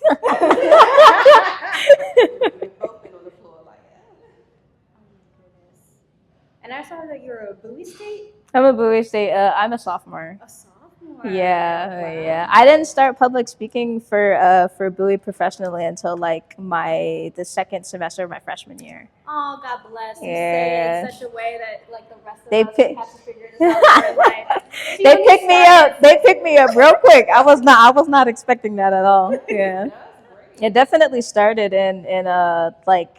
both been on the floor like, And I saw that you're a Bowie State. I'm a Bowie State. I'm a sophomore. A sophomore. Yeah, Wow. yeah. I didn't start public speaking for Bowie professionally until like the second semester of my freshman year. Oh, God bless. You Yeah. say it in such a way that like the rest of They us pick- have to figure this out in life. They picked me up. They picked me up real quick. I was not expecting that at all. Yeah. that's great. It definitely started in like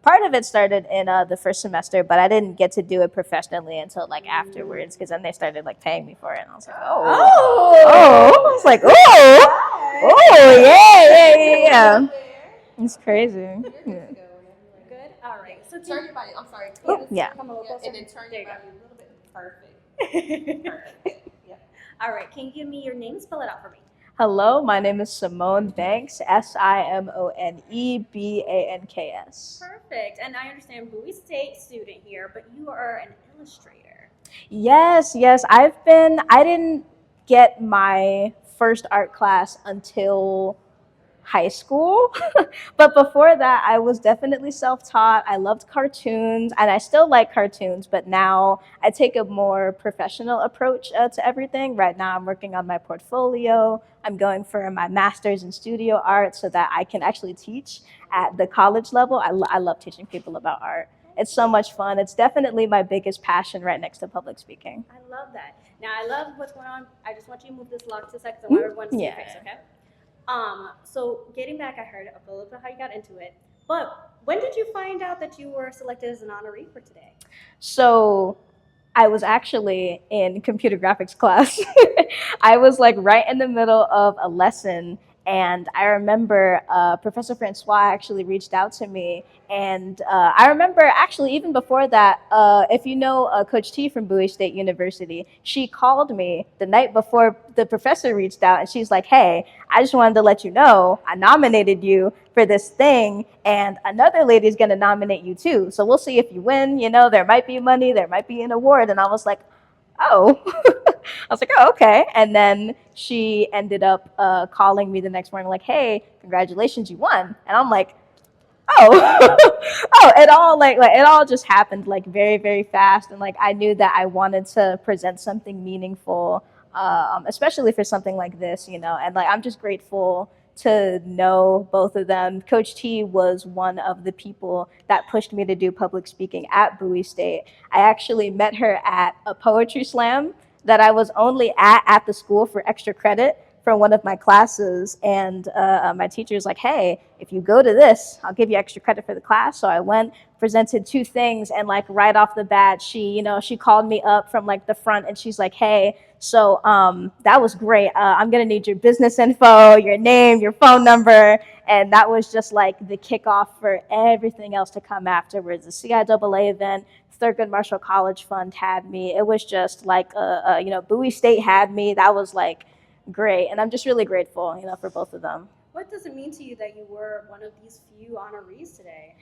part of it started in the first semester, but I didn't get to do it professionally until like afterwards because then they started like paying me for it, and I was like, oh, I was like, oh, yeah. It's crazy. You're good to go. Good. All right. So Turn your body. I'm sorry. Oh, yeah. Come a little Yeah, closer. and then turn There your you body a little bit. Perfect. Perfect. Yeah. All right. Can you give me your name? Spell it out for me. Hello, my name is Simone Banks. SIMONEBANKS. Perfect. And I understand Bowie State student here, but you are an illustrator. Yes. I didn't get my first art class until high school. But before that, I was definitely self-taught. I loved cartoons, and I still like cartoons, but now I take a more professional approach to everything. Right now, I'm working on my portfolio. I'm going for my master's in studio art so that I can actually teach at the college level. I love teaching people about art. It's so much fun. It's definitely my biggest passion right next to public speaking. I love that. Now, I love what's going on. I just want you to move this log to a second. I want everyone to see your face, okay? So getting back, I heard a little bit how you got into it. But when did you find out that you were selected as an honoree for today? So I was actually in computer graphics class. I was like right in the middle of a lesson, and I remember Professor Francois actually reached out to me. And I remember actually even before that, if you know Coach T from Bowie State University, she called me the night before the professor reached out, and she's like, "Hey, I just wanted to let you know I nominated you for this thing, and another lady is going to nominate you too. So we'll see if you win. You know, there might be money, there might be an award." And I was like, "Oh." I was like, "Oh, okay." And then she ended up calling me the next morning, like, "Hey, congratulations, you won." And I'm like, "Oh." Oh, it all like it all just happened like very, very fast. And like I knew that I wanted to present something meaningful, especially for something like this, you know. And like I'm just grateful to know both of them. Coach T was one of the people that pushed me to do public speaking at Bowie State. I actually met her at a poetry slam that I was only at the school for extra credit for one of my classes. And my teacher's like, "Hey, if you go to this, I'll give you extra credit for the class." So I went, presented two things, and like right off the bat, she called me up from like the front, and she's like, "Hey, so that was great. I'm gonna need your business info, your name, your phone number." And that was just like the kickoff for everything else to come afterwards. The CIAA event, Thurgood Marshall College Fund had me. It was just like Bowie State had me. That was like great, and I'm just really grateful, for both of them. What does it mean to you that you were one of these few honorees today?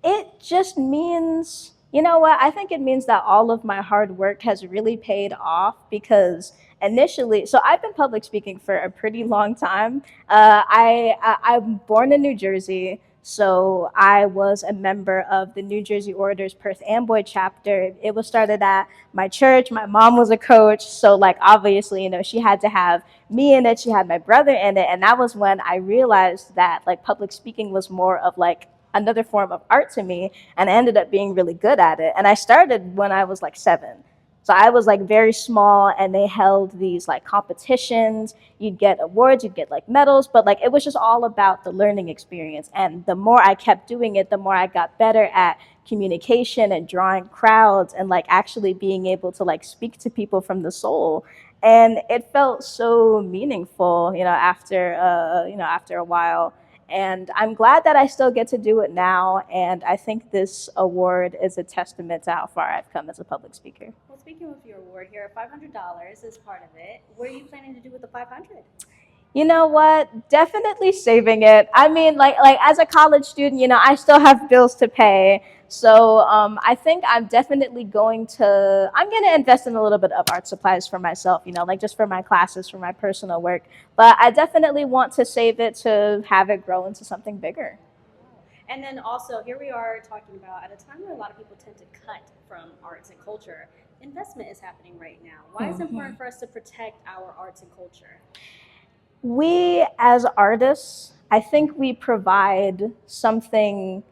It just means, you know what? I think it means that all of my hard work has really paid off because initially, so I've been public speaking for a pretty long time. I'm born in New Jersey. So I was a member of the New Jersey Orators Perth Amboy chapter. It was started at my church. My mom was a coach. So like obviously, she had to have me in it. She had my brother in it. And that was when I realized that like public speaking was more of like another form of art to me, and I ended up being really good at it. And I started when I was like 7. So I was like very small, and they held these like competitions. You'd get awards, you'd get like medals, but like it was just all about the learning experience. And the more I kept doing it, the more I got better at communication and drawing crowds and like actually being able to like speak to people from the soul. And it felt so meaningful, after a while. And I'm glad that I still get to do it now. And I think this award is a testament to how far I've come as a public speaker. Well, speaking of your award here, $500 is part of it. What are you planning to do with the $500? You know what? Definitely saving it. I mean, like as a college student, I still have bills to pay. So I think I'm gonna invest in a little bit of art supplies for myself. Like just for my classes, for my personal work. But I definitely want to save it to have it grow into something bigger. And then also, here we are talking about at a time where a lot of people tend to cut from arts and culture. Investment is happening right now. Why is it important for us to protect our arts and culture? We as artists, I think we provide something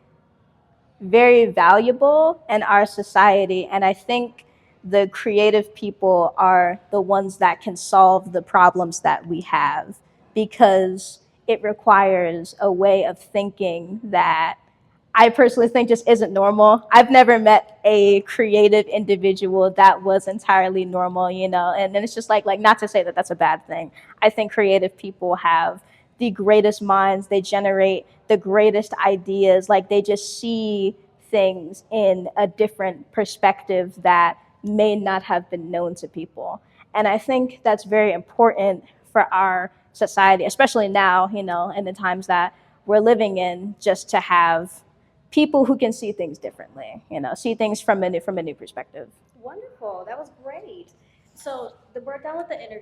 very valuable in our society. And I think the creative people are the ones that can solve the problems that we have because it requires a way of thinking that I personally think just isn't normal. I've never met a creative individual that was entirely normal. And then it's just like not to say that that's a bad thing. I think creative people have the greatest minds. They generate the greatest ideas. Like they just see things in a different perspective that may not have been known to people. And I think that's very important for our society, especially now, in the times that we're living in, just to have people who can see things differently, see things from a new perspective. Wonderful. That was great. So we're done with the interview.